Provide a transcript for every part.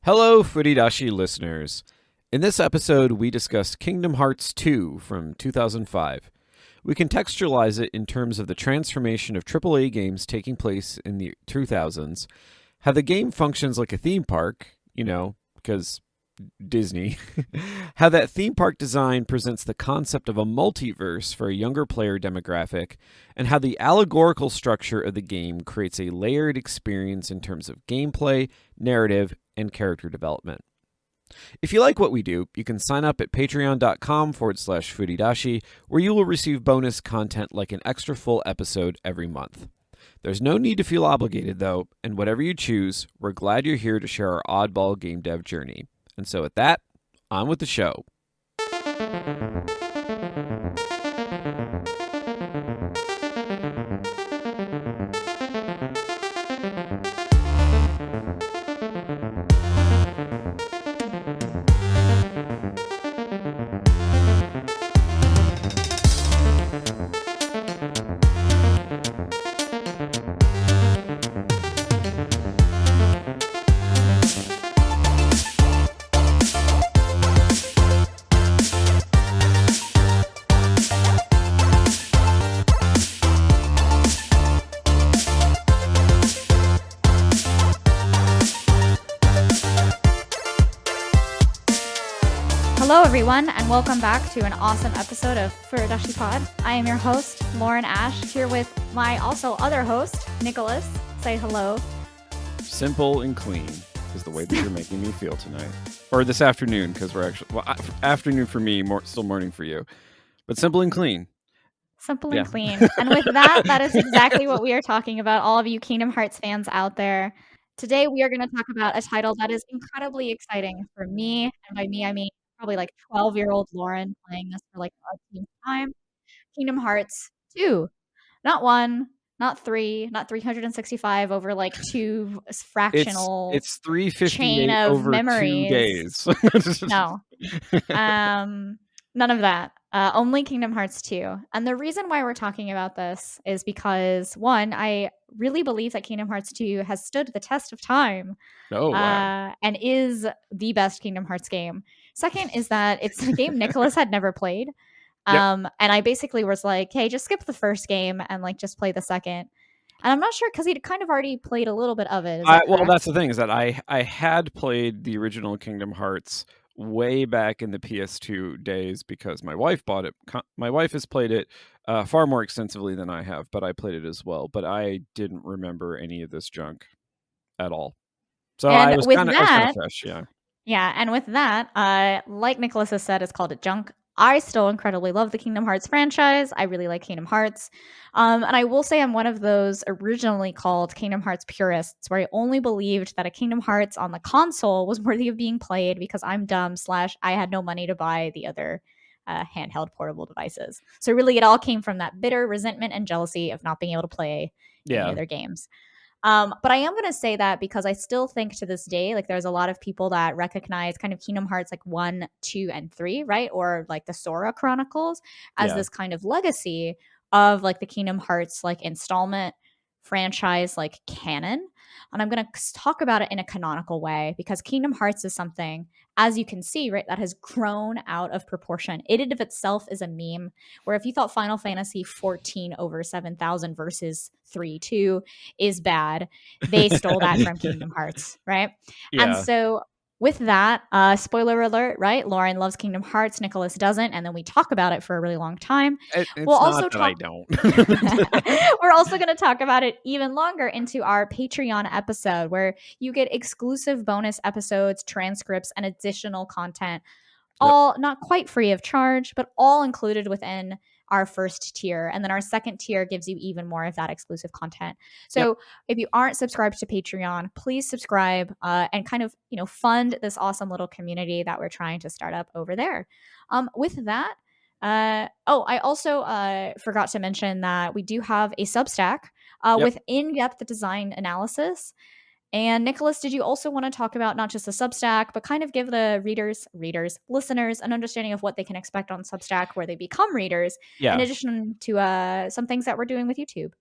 Hello, Furidashi listeners. In this episode, we discuss Kingdom Hearts 2 from 2005. We contextualize it in terms of the transformation of AAA games taking place in the 2000s, how the game functions like a theme park, because Disney, how that theme park design presents the concept of a multiverse for a younger player demographic, and how the allegorical structure of the game creates a layered experience in terms of gameplay, narrative, and character development. If you like what we do, you can sign up at patreon.com/Furidashi, where you will receive bonus content like an extra full episode every month. There's no need to feel obligated, though, and whatever you choose, we're glad you're here to share our oddball game dev journey. And so with that, on with the show. Hello, everyone, and welcome back to an awesome episode of Furidashi Pod. I am your host, Lauren Ash, here with my also other host, Nicholas. Say hello. Simple and clean is the way that you're making me feel tonight. Or this afternoon, because we're actually, afternoon for me, still morning for you. But simple and clean. Simple and clean. And with that is exactly what we are talking about, all of you Kingdom Hearts fans out there. Today, we are going to talk about a title that is incredibly exciting for me. And by me, I mean probably like 12-year-old Lauren playing this for like the 13th time. Kingdom Hearts 2. Not 1, not 3, not 365 over like two fractional it's 358 chain of over memories. 2 days. No. None of that. Only Kingdom Hearts 2. And the reason why we're talking about this is because, one, I really believe that Kingdom Hearts 2 has stood the test of time. Oh, wow. And is the best Kingdom Hearts game. Second is that it's a game Nicholas had never played. And I basically was like, hey, just skip the first game and like just play the second. And I'm not sure because he'd kind of already played a little bit of it. Well, that's the thing is that I had played the original Kingdom Hearts way back in the PS2 days because my wife bought it. My wife has played it far more extensively than I have, but I played it as well. But I didn't remember any of this junk at all. So I was kind of fresh, yeah. Yeah, and with that, like Nicholas has said, it's called it junk. I still incredibly love the Kingdom Hearts franchise. I really like Kingdom Hearts. And I will say I'm one of those originally called Kingdom Hearts purists where I only believed that a Kingdom Hearts on the console was worthy of being played because I'm dumb / I had no money to buy the other handheld portable devices. So really it all came from that bitter resentment and jealousy of not being able to play any other games. But I am going to say that because I still think to this day, like there's a lot of people that recognize kind of Kingdom Hearts like 1, 2, and 3, right? Or like the Sora Chronicles as this kind of legacy of like the Kingdom Hearts like installment franchise like canon. And I'm going to talk about it in a canonical way because Kingdom Hearts is something, as you can see, right, that has grown out of proportion. It in of itself is a meme where if you thought Final Fantasy 14 over 7,000 versus 3-2 is bad, they stole that from Kingdom Hearts, right? Yeah. And so with that, spoiler alert, right? Lauren loves Kingdom Hearts, Nicholas doesn't, and then we talk about it for a really long time. We'll also I don't. We're also going to talk about it even longer into our Patreon episode where you get exclusive bonus episodes, transcripts, and additional content, all not quite free of charge, but all included within our first tier. And then our second tier gives you even more of that exclusive content. So if you aren't subscribed to Patreon, please subscribe and kind of, fund this awesome little community that we're trying to start up over there. With that, I also forgot to mention that we do have a Substack with in-depth design analysis. And Nicholas, did you also want to talk about not just the Substack, but kind of give the listeners an understanding of what they can expect on Substack where they become readers, in addition to some things that we're doing with YouTube?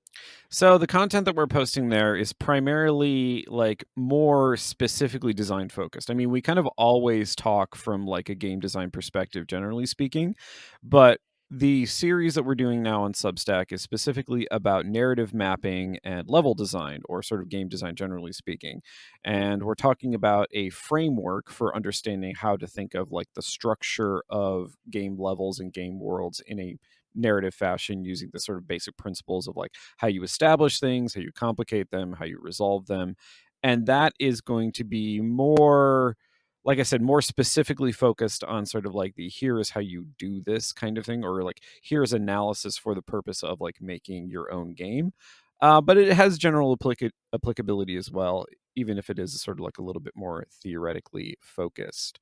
So the content that we're posting there is primarily like more specifically design focused. I mean, we kind of always talk from like a game design perspective, generally speaking, but the series that we're doing now on Substack is specifically about narrative mapping and level design, or sort of game design, generally speaking. And we're talking about a framework for understanding how to think of like the structure of game levels and game worlds in a narrative fashion, using the sort of basic principles of like how you establish things, how you complicate them, how you resolve them. And that is going to be more, like I said, more specifically focused on sort of like the here is how you do this kind of thing, or like here's analysis for the purpose of like making your own game. But it has general applicability as well, even if it is sort of like a little bit more theoretically focused.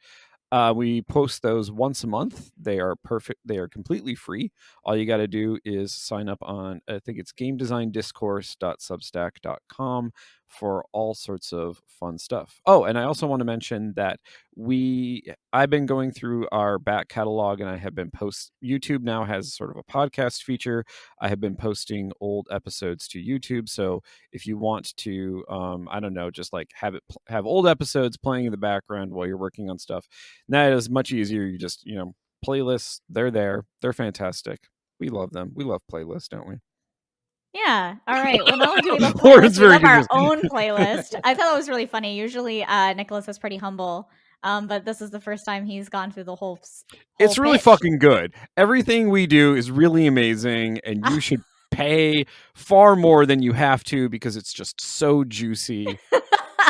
We post those once a month. They are perfect. They are completely free. All you got to do is sign up on, I think it's gamedesigndiscourse.substack.com for all sorts of fun stuff. Oh, and I also want to mention that I've been going through our back catalog, and I have been YouTube now has sort of a podcast feature. I have been posting old episodes to YouTube. So if you want to, I don't know, just like have old episodes playing in the background while you're working on stuff, that is much easier. You just, playlists, they're there. They're fantastic. We love them. We love playlists, don't we? Yeah. All right. Well, not only do we love Lauren's playlists, we very love our confused. own playlist. I thought that was really funny. Usually, Nicholas is pretty humble, but this is the first time he's gone through the whole It's really pitch. fucking good. Everything we do is really amazing, and you should pay far more than you have to, because it's just so juicy.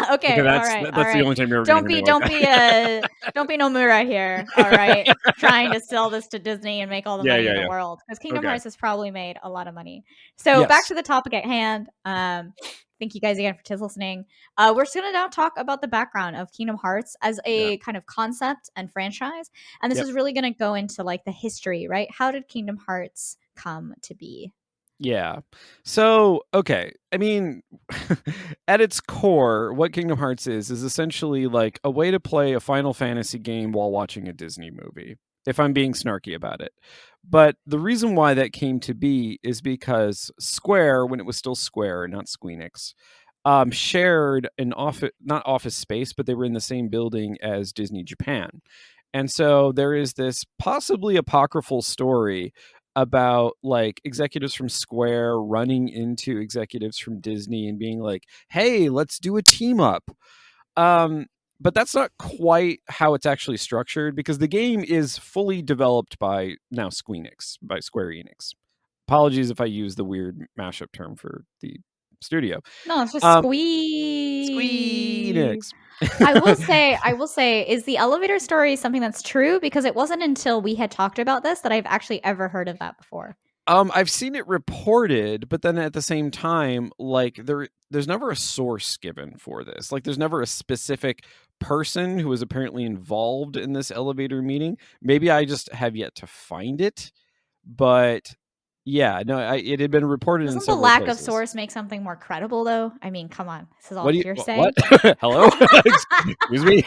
Okay, Okay. All that's right. All that's the right. only time you're ever gonna hear me like Don't that. be don't be Nomura here. All right. Trying to sell this to Disney and make all the Yeah, money yeah, in the yeah. world, because Kingdom Okay. Hearts has probably made a lot of money. So back Yes. to the topic at hand. Thank you guys again for listening. We're just gonna now talk about the background of Kingdom Hearts as Yeah. a kind of concept and franchise, and this Yep. is really gonna go into like the history, right? How did Kingdom Hearts come to be? Yeah. So, okay. I mean, at its core, what Kingdom Hearts is essentially like a way to play a Final Fantasy game while watching a Disney movie, if I'm being snarky about it. But the reason why that came to be is because Square, when it was still Square, not Squeenix, shared an office, not office space, but they were in the same building as Disney Japan. And so there is this possibly apocryphal story about like executives from Square running into executives from Disney and being like, "Hey, let's do a team up." Um, but that's not quite how it's actually structured, because the game is fully developed by now Squeenix, by Square Enix. Apologies if I use the weird mashup term for the studio. No, it's just Um, squee. Squeenix. I will say, is the elevator story something that's true? Because it wasn't until we had talked about this that I've actually ever heard of that before. I've seen it reported, but then at the same time, like there's never a source given for this. Like there's never a specific person who was apparently involved in this elevator meeting. Maybe I just have yet to find it, but yeah, no, it had been reported in Doesn't the several lack of places. source make something more credible, though? I mean, come on. This is all What do you hearsay. what? Hello? Excuse me.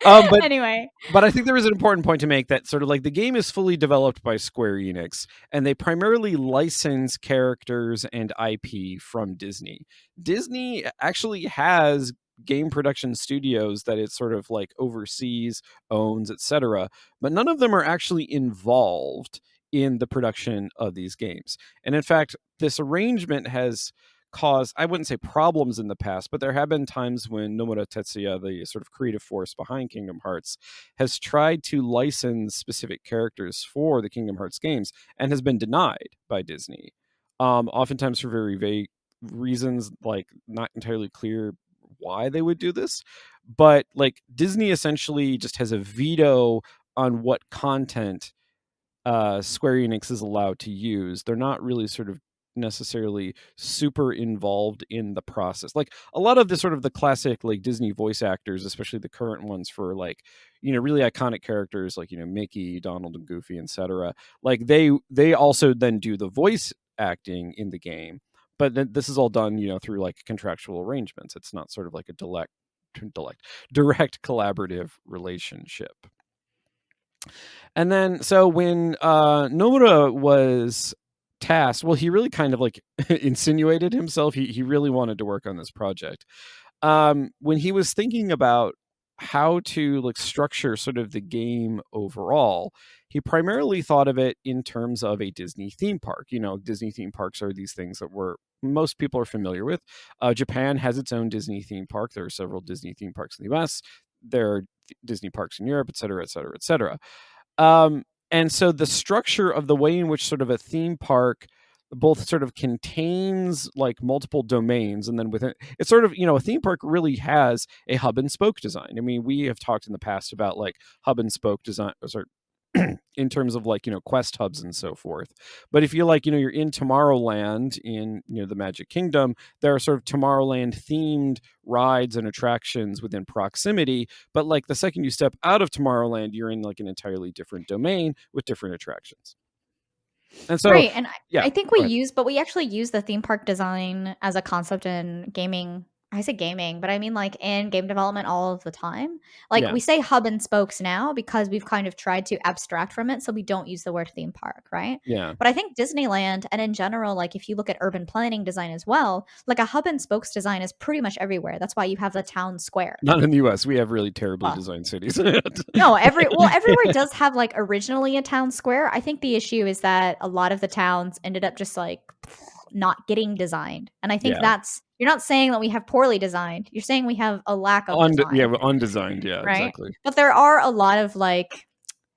But Anyway. I think there is an important point to make, that sort of like the game is fully developed by Square Enix, and they primarily license characters and IP from Disney. Disney actually has game production studios that it sort of like oversees, owns, etc., but none of them are actually involved in the production of these games. And in fact, this arrangement has caused, I wouldn't say problems in the past, but there have been times when Nomura Tetsuya, the sort of creative force behind Kingdom Hearts, has tried to license specific characters for the Kingdom Hearts games and has been denied by Disney. Oftentimes for very vague reasons, like not entirely clear why they would do this. But like Disney essentially just has a veto on what content Square Enix is allowed to use. They're not really sort of necessarily super involved in the process. Like a lot of the sort of the classic like Disney voice actors, especially the current ones for like, really iconic characters like, Mickey, Donald, and Goofy, etc. Like they also then do the voice acting in the game. But this is all done, through like contractual arrangements. It's not sort of like a direct collaborative relationship. And then, so when Nomura was tasked. Well, he really kind of like insinuated himself. He really wanted to work on this project. When he was thinking about how to like structure sort of the game overall, he primarily thought of it in terms of a Disney theme park. You know, Disney theme parks are these things that most people are familiar with. Japan has its own Disney theme park. There are several Disney theme parks in the US. There are Disney parks in Europe, et cetera, et cetera, et cetera. And so the structure of the way in which sort of a theme park both sort of contains like multiple domains, and then within it's sort of, you know, a theme park really has a hub and spoke design. I mean, we have talked in the past about like hub and spoke design, in terms of like, you know, quest hubs and so forth. But if you like, you know, you're in Tomorrowland in, you know, the Magic Kingdom, there are sort of Tomorrowland themed rides and attractions within proximity. But like the second you step out of Tomorrowland, you're in like an entirely different domain with different attractions. And so, Right, and yeah, I think go we ahead. use but we actually use the theme park design as a concept in gaming. I say gaming, but I mean, like, in game development all of the time. Like, Yeah, we say hub and spokes now because we've kind of tried to abstract from it, so we don't use the word theme park, right? yeah. But I think Disneyland and in general, like, if you look at urban planning design as well, like, a hub and spokes design is pretty much everywhere. That's why you have the town square. Not in the US. We have really terribly Well, designed cities. no, everywhere does have like originally a town square. I think the issue is that a lot of the towns ended up just like not getting designed. And I think Yeah. that's you're not saying that we have poorly designed. You're saying we have a lack of design, Undesigned. Yeah, right? exactly. But there are a lot of like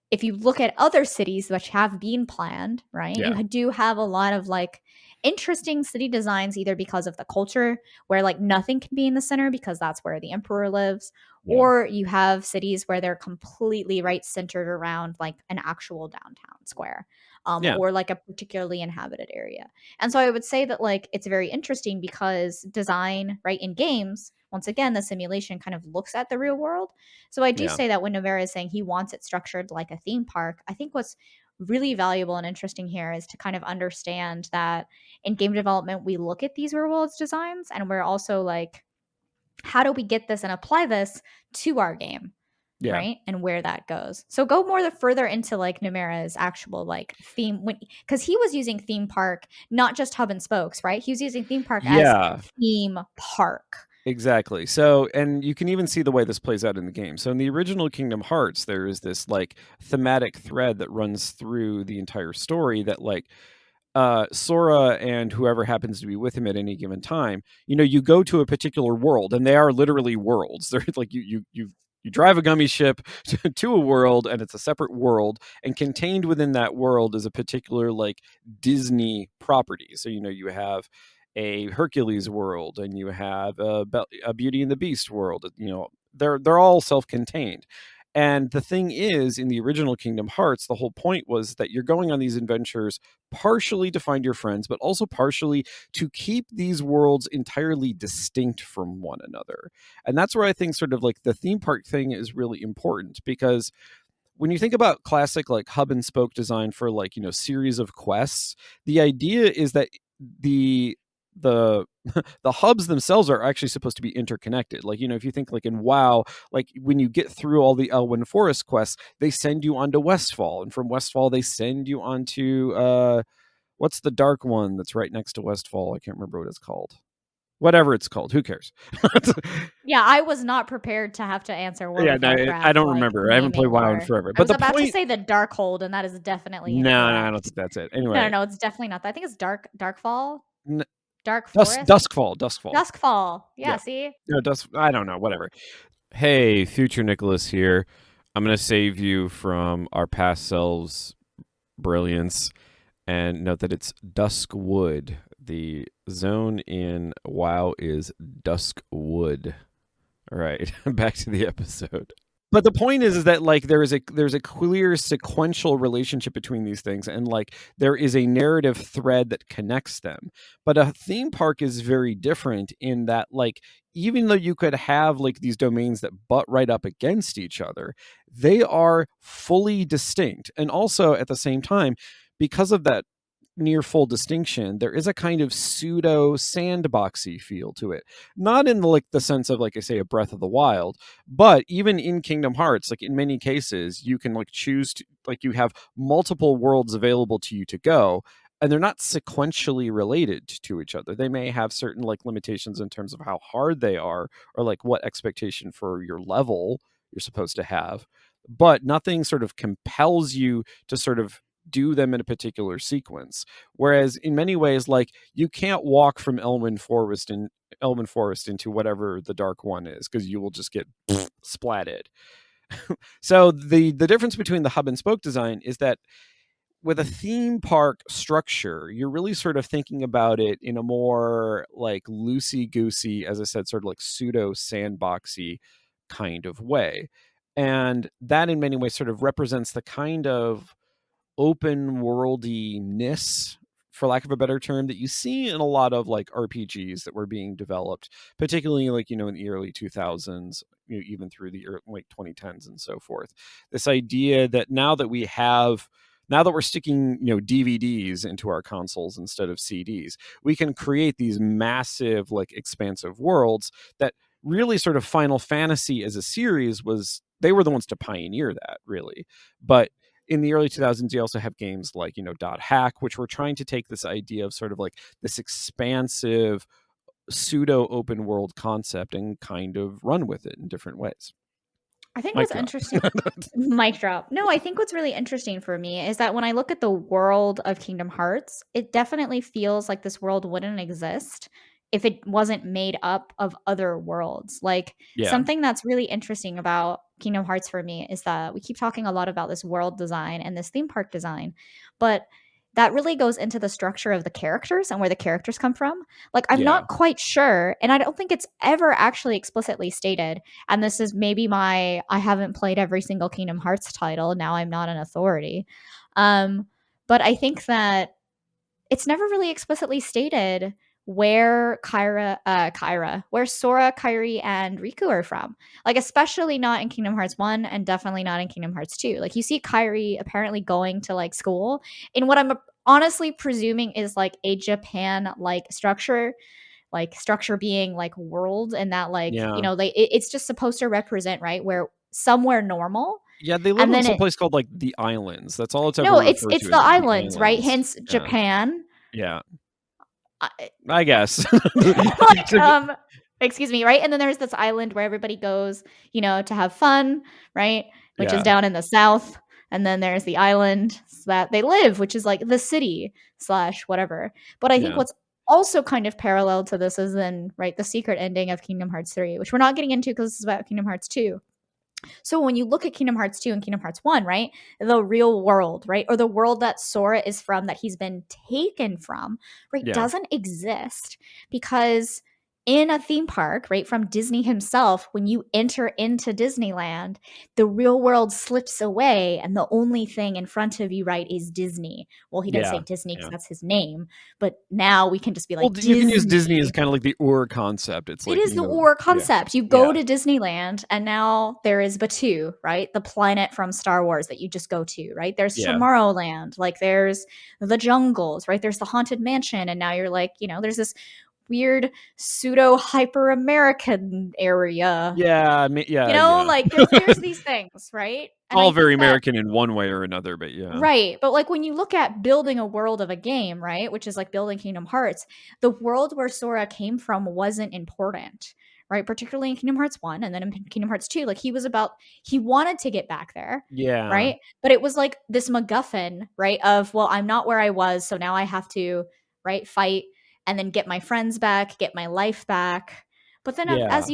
if you look at other cities which have been planned, right? Yeah. You do have a lot of like interesting city designs either because of the culture where like nothing can be in the center because that's where the emperor lives, Yeah. or you have cities where they're completely right centered around like an actual downtown square, Yeah. or like a particularly inhabited area. And so I would say that like it's very interesting because design, right, in games, once again, the simulation kind of looks at the real world. So I do Yeah. say that when Novera is saying he wants it structured like a theme park, I think what's really valuable and interesting here is to kind of understand that in game development, we look at these real world designs and we're also like, how do we get this and apply this to our game? Yeah. Right. And where that goes. So go more further into like Numera's actual like theme because he was using theme park, not just hub and spokes, right? He was using theme park as Yeah. theme park. Exactly. So, and you can even see the way this plays out in the game. So, in the original Kingdom Hearts, there is this like thematic thread that runs through the entire story that like Sora and whoever happens to be with him at any given time, you know, you go to a particular world, and they are literally worlds. They're like you drive a gummy ship to a world, and it's a separate world, and contained within that world is a particular like Disney property. So you know you have a Hercules world, and you have a Beauty and the Beast world. You know, they're all self-contained. And the thing is, in the original Kingdom Hearts, the whole point was that you're going on these adventures partially to find your friends, but also partially to keep these worlds entirely distinct from one another. And that's where I think sort of like the theme park thing is really important, because when you think about classic like hub and spoke design for like, you know, series of quests, the idea is that the the hubs themselves are actually supposed to be interconnected. Like, you know, if you think like in WoW, like when you get through all the Elwyn Forest quests, they send you onto Westfall, and from Westfall they send you onto what's the dark one that's right next to Westfall? I can't remember what it's called. Whatever it's called, who cares? Yeah, I was not prepared to have to answer World Yeah, of no, I Warcraft, don't like, remember. I haven't played naming WoW in lore. forever. I But was the about to point, say the Darkhold, and that is definitely no, I don't incorrect. think that's it. No, Anyway, it's definitely not that. I think it's Darkfall? n- Dark Forest? Duskfall. Duskfall. Yeah, Yeah, see? no, I don't know. Whatever. Hey, future Nicholas here. I'm gonna save you from our past selves' brilliance and note that it's Duskwood. The zone in WoW is Duskwood. All right, back to the episode. But the point is that like there's a clear sequential relationship between these things, and like there is a narrative thread that connects them. But a theme park is very different in that like even though you could have like these domains that butt right up against each other, they are fully distinct. And also at the same time, because of that near full distinction, there is a kind of pseudo sandboxy feel to it. Not in the sense of like I say a Breath of the Wild, but even in Kingdom Hearts, like in many cases, you can like choose to like you have multiple worlds available to you to go. and they're not sequentially related to each other. They may have certain like limitations in terms of how hard they are, or like what expectation for your level you're supposed to have, but nothing sort of compels you to sort of do them in a particular sequence. Whereas in many ways, like you can't walk from Elwyn Forest into whatever the Dark One is, because you will just get splatted. So the difference between the hub and spoke design is that with a theme park structure, you're really sort of thinking about it in a more like loosey goosey, as I said, sort of like pseudo sandboxy kind of way. And that in many ways sort of represents the kind of open worldiness, for lack of a better term, that you see in a lot of like RPGs that were being developed, particularly like, you know, in the early 2000s, you know, even through the late 2010s and so forth. This idea that now that we're sticking, you know, DVDs into our consoles instead of CDs, we can create these massive, like, expansive worlds that really sort of Final Fantasy as a series they were the ones to pioneer that, really. But in the early 2000s, you also have games like, you know, Dot Hack, which were trying to take this idea of sort of like this expansive pseudo open world concept and kind of run with it in different ways. I think Mic what's drop. interesting, mic drop. No, I think what's really interesting for me is that when I look at the world of Kingdom Hearts, it definitely feels like this world wouldn't exist if it wasn't made up of other worlds. Like Yeah. something that's really interesting about Kingdom Hearts for me is that we keep talking a lot about this world design and this theme park design, but that really goes into the structure of the characters and where the characters come from. Like, I'm Yeah. not quite sure, and I don't think it's ever actually explicitly stated, and this is maybe my I haven't played every single Kingdom Hearts title, now I'm not an authority. Um, but I think that it's never really explicitly stated where where Sora, Kairi, and Riku are from. Like, especially not in Kingdom Hearts 1 and definitely not in Kingdom Hearts 2. Like, you see Kairi apparently going to like school in what I'm honestly presuming is like a Japan like structure, like structure being like world, and that like, you Yeah. know, it's just supposed to represent, right, where somewhere normal. Yeah, they live And on then some it place called like the islands. That's all it's ever no, referred it's to, the is the islands, right? islands. Hence Yeah. Japan. Yeah. I, I guess. like excuse me, right? And then there's this island where everybody goes, you know, to have fun, right, which is Yeah. down in the south. And then there's the island that they live, which is like the city slash whatever. But I think Yeah. what's also kind of parallel to this is then, right, the secret ending of Kingdom Hearts 3, which we're not getting into because this is about Kingdom Hearts 2. So when you look at Kingdom Hearts 2 and Kingdom Hearts 1, right, the real world, right, or the world that Sora is from, that he's been taken from, right, Yeah. doesn't exist, because in a theme park, right, from Disney himself, when you enter into Disneyland, the real world slips away and the only thing in front of you, right, is Disney. Well, he didn't say Yeah. Disney because Yeah. that's his name, but now we can just be Well, like you can use Disney as Disney. kind of like the Ur concept. It's It like, is you the know, Or yeah. concept. You go Yeah. to Disneyland, and now there is Batuu, right? The planet from Star Wars that you just go to, right? There's Yeah. Tomorrowland, like there's the jungles, right? There's the Haunted Mansion, and now you're like, you know, there's this weird pseudo hyper American area. Yeah. You Yeah. know, Yeah. like there's these things, right? And All I very think that American in one way or another, but yeah. right. But like when you look at building a world of a game, right, which is like building Kingdom Hearts, the world where Sora came from wasn't important, right? Particularly in Kingdom Hearts 1 and then in Kingdom Hearts 2. Like he wanted to get back there, Yeah. right? But it was like this MacGuffin, right? Of, well, I'm not where I was, so now I have to, right, fight and then get my friends back, get my life back. But then Yeah. as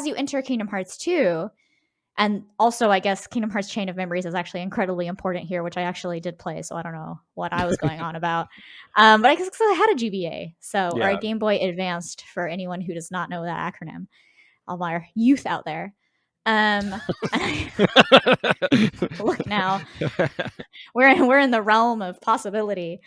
you enter Kingdom Hearts 2, and also, I guess Kingdom Hearts Chain of Memories is actually incredibly important here, which I actually did play, so I don't know what I was going on about. But I guess 'cause I had a GBA, so or a Yeah. Game Boy Advanced for anyone who does not know that acronym. All my youth out there. Um, look now, we're in the realm of possibility.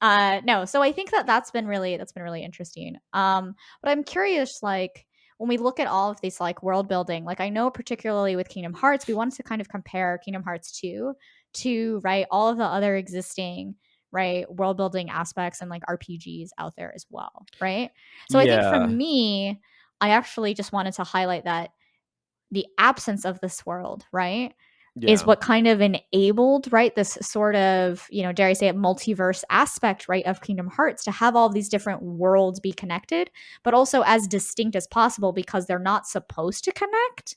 No, so I think that that's been really interesting. But I'm curious, like when we look at all of these like world building, like I know particularly with Kingdom Hearts, we wanted to kind of compare Kingdom Hearts 2 to, right, all of the other existing, right, world building aspects and like RPGs out there as well, right? So I think for Yeah. me, I actually just wanted to highlight that the absence of this world, right, is Yeah. what kind of enabled, right, this sort of, dare I say it, multiverse aspect, right, of Kingdom Hearts, to have all these different worlds be connected, but also as distinct as possible because they're not supposed to connect.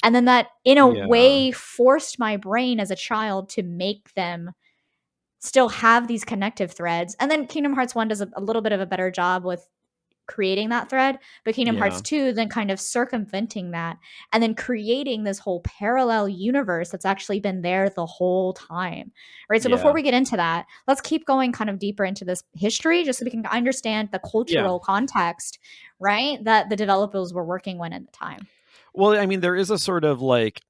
And then that, in a Yeah. way, forced my brain as a child to make them still have these connective threads. And then Kingdom Hearts 1 does a little bit of a better job with creating that thread, but Kingdom Yeah. Hearts 2 then kind of circumventing that and then creating this whole parallel universe that's actually been there the whole time. Right? So before Yeah. we get into that, let's keep going kind of deeper into this history just so we can understand the Yeah. cultural context, right, that the developers were working with at the time. Well, I mean, there is a sort of like,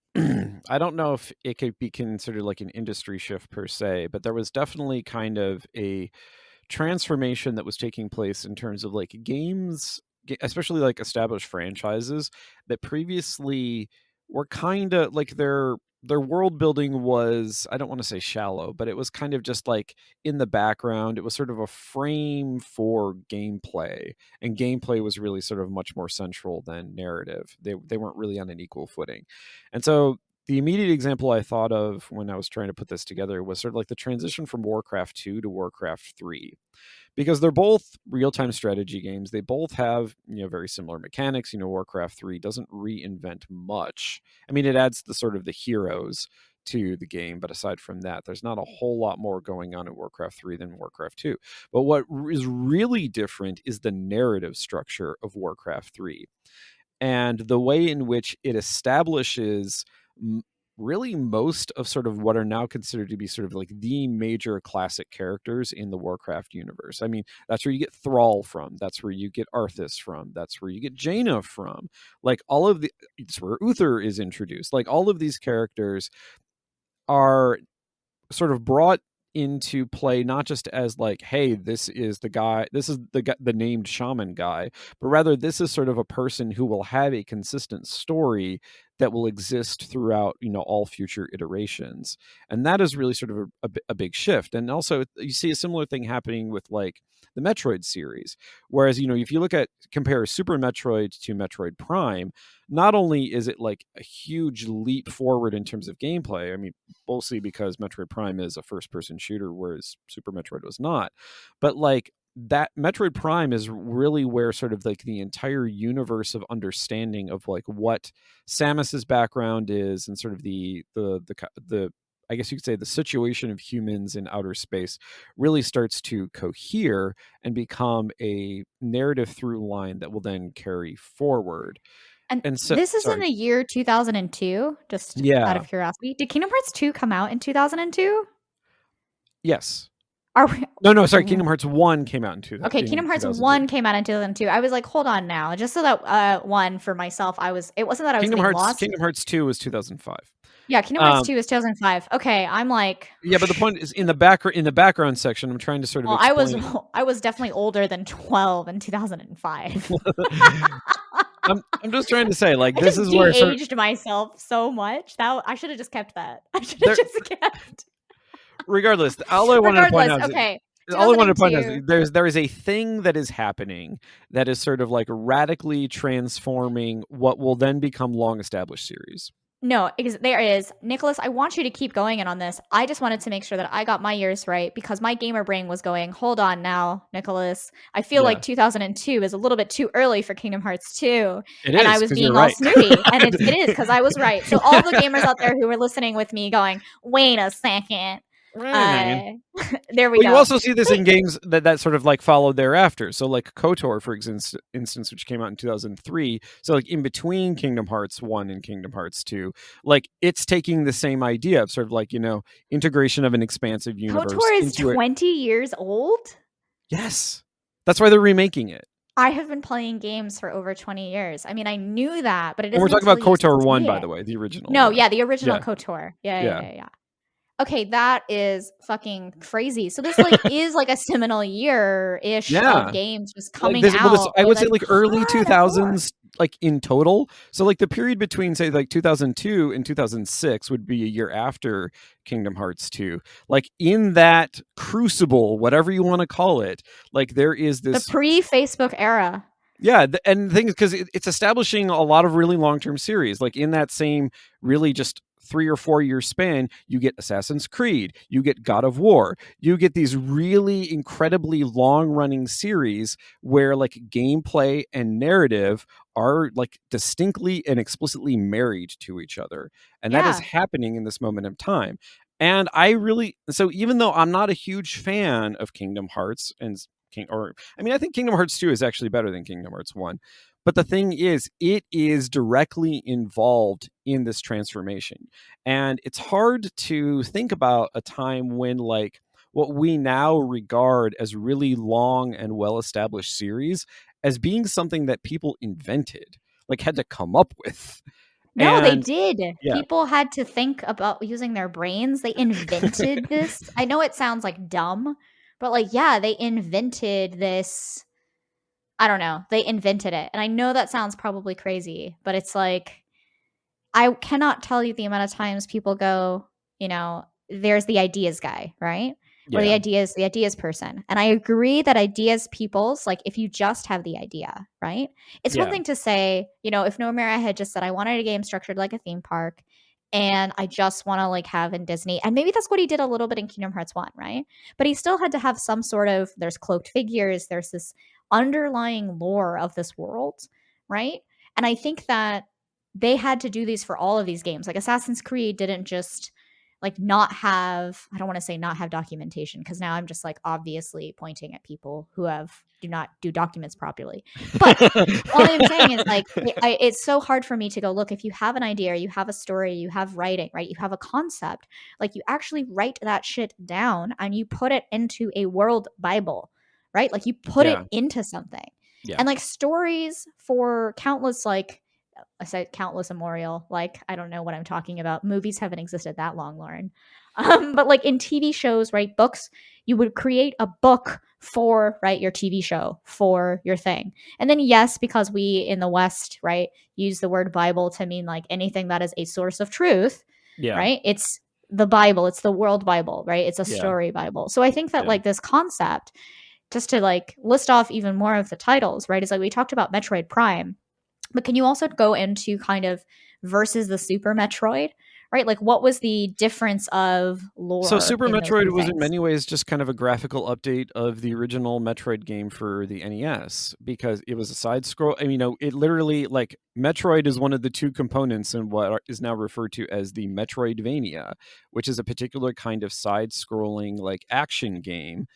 I don't know if it could be considered like an industry shift per se, but there was definitely kind of a transformation that was taking place in terms of like games, especially like established franchises that previously were kind of like their world building was, I don't want to say shallow, but it was kind of just like in the background. It was sort of a frame for gameplay, and gameplay was really sort of much more central than narrative. They weren't really on an equal footing. And so the immediate example I thought of when I was trying to put this together was sort of like the transition from Warcraft 2 to Warcraft 3, because they're both real-time strategy games. They both have, very similar mechanics. Warcraft 3 doesn't reinvent much. I mean, it adds the sort of the heroes to the game, but aside from that, there's not a whole lot more going on in Warcraft 3 than Warcraft 2. But what is really different is the narrative structure of Warcraft 3 and the way in which it establishes really most of sort of what are now considered to be sort of like the major classic characters in the Warcraft universe. I mean, that's where you get Thrall from. That's where you get Arthas from. That's where you get Jaina from. Like all of it's where Uther is introduced. Like all of these characters are sort of brought into play not just as like, hey, this is the guy, this is the named shaman guy, but rather this is sort of a person who will have a consistent story that will exist throughout all future iterations. And that is really sort of a big shift. And also you see a similar thing happening with like the Metroid series, whereas if you compare Super Metroid to Metroid Prime, not only is it like a huge leap forward in terms of gameplay, I mean, mostly because Metroid Prime is a first-person shooter, whereas Super Metroid was not. But like that Metroid Prime is really where sort of like the entire universe of understanding of like what Samus's background is and sort of the I guess you could say the situation of humans in outer space really starts to cohere and become a narrative through line that will then carry forward. And And so, this is in sorry. the year 2002, just out Yeah. of curiosity. Did Kingdom Hearts 2 come out in 2002? Yes. Are we, No, sorry. Kingdom Hearts 1 came out in Okay, Kingdom Hearts 2002. 1 came out in 2002. I was like, hold on now. Just so that one for myself, it wasn't that I was getting lost. Kingdom Hearts 2 was 2005. Yeah, Kingdom Hearts 2 is 2005. Okay, I'm like, Yeah, but the point is in the background section, I'm trying to sort of well, explain. I was definitely older than 12 in 2005. I'm just trying to say, like, I this just is where de-aged myself so much. That I should have just kept that. I should have just kept. Regardless, all I wanted to point out is okay. all I wanted to point out 2002. is there is a thing that is happening that is sort of like radically transforming what will then become long established series. No, there is. Nicholas, I want you to keep going in on this. I just wanted to make sure that I got my years right because my gamer brain was going, hold on now, Nicholas. I feel like 2002 is a little bit too early for Kingdom Hearts 2. It and is, I was 'cause being you're all right. snooty. And it is because I was right. So all the gamers out there who were listening with me going, wait a second. There we go. You also see this in games that sort of like followed thereafter. So like KOTOR, for instance, which came out in 2003. So like in between Kingdom Hearts 1 and Kingdom Hearts 2, like it's taking the same idea of sort of like, integration of an expansive universe. KOTOR is 20 years old? Yes. That's why they're remaking it. I have been playing games for over 20 years. I mean, I knew that, but it isn't. We're talking about KOTOR 1, by the way, the original. No, yeah, the original KOTOR. Yeah. Okay, that is fucking crazy. So this like is like a seminal year-ish of games just coming out. I would say like early 2000s, like in total. So like the period between say like 2002 and 2006 would be a year after Kingdom Hearts 2. Like in that crucible, whatever you want to call it, like there is this the pre-Facebook era. Yeah, and the thing is, because it's establishing a lot of really long-term series. Like in that same really just 3 or 4 year span, you get Assassin's Creed, you get God of War, you get these really incredibly long-running series where like gameplay and narrative are like distinctly and explicitly married to each other. And that is Yeah. happening in this moment of time. And I really, so even though I'm not a huge fan of Kingdom Hearts and I mean, I think Kingdom Hearts 2 is actually better than Kingdom Hearts 1. But the thing is, it is directly involved in this transformation. And it's hard to think about a time when, like, what we now regard as really long and well established series as being something that people invented, like, had to come up with. No, they And did. yeah, People had to think about using their brains. They invented this. I know it sounds like dumb, but like, yeah, they invented this. I don't know. They invented it. And I know that sounds probably crazy, but it's like, I cannot tell you the amount of times people go, there's the ideas guy, right? Or yeah, the ideas person. And I agree that ideas people's, like if you just have the idea, right? It's one yeah, thing to say, if Nomura had just said, I wanted a game structured like a theme park and I just want to like have in Disney. And maybe that's what he did a little bit in Kingdom Hearts 1, right? But he still had to have some sort of, there's cloaked figures, there's this underlying lore of this world, right? And I think that they had to do these for all of these games. Like Assassin's Creed didn't just like not have, I don't want to say not have documentation because now I'm just like obviously pointing at people who do not do documents properly. But all I'm saying is like it's so hard for me to go, look, if you have an idea, you have a story, you have writing, right? You have a concept, like you actually write that shit down and you put it into a world Bible, right? Like you put it yeah, into something. yeah. And like stories for countless like I said countless memorial. Like, I don't know what I'm talking about. Movies haven't existed that long, Lauren. But like in TV shows, right? Books, you would create a book for, right, your TV show, for your thing. And then, yes, because we in the West, right, use the word Bible to mean like anything that is a source of truth, Yeah, right? It's the Bible, it's the world Bible, right? It's a yeah, story Bible. So I think that yeah. like this concept, just to like list off even more of the titles, right, is like we talked about Metroid Prime, but can you also go into kind of versus the Super Metroid, right? Like what was the difference of So lore Super in those Metroid two was in things? many ways just kind of a graphical update of the original Metroid game for the NES because it was a side scroll. I mean, it literally like Metroid is one of the two components in what is now referred to as the Metroidvania, which is a particular kind of side scrolling like action game.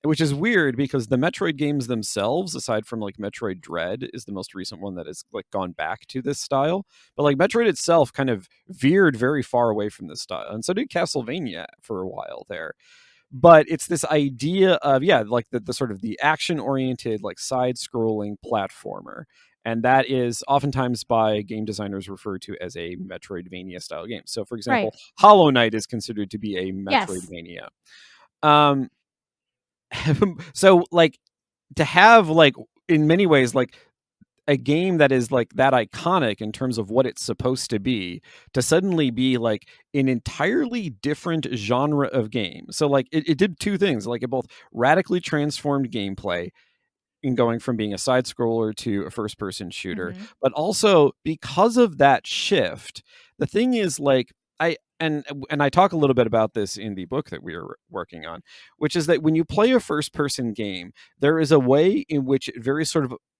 Which is weird because the Metroid games themselves, aside from like Metroid Dread, is the most recent one that has like gone back to this style. But like Metroid itself kind of veered very far away from this style. And so did Castlevania for a while there. But it's this idea of, yeah, like the sort of the action oriented, like side scrolling platformer. And that is oftentimes by game designers referred to as a Metroidvania style game. So, for Right. example, Hollow Knight is considered to be a Yes. Metroidvania. Um, so, like, to have, like, in many ways, like, a game that is like that iconic in terms of what it's supposed to be to suddenly be like an entirely different genre of game. So like it did two things. Like it both radically transformed gameplay in going from being a side scroller to a first person shooter, Mm-hmm. but also because of that shift, the thing is like and I talk a little bit about this in the book that we are working on, which is that when you play a first person game, there is a way in which it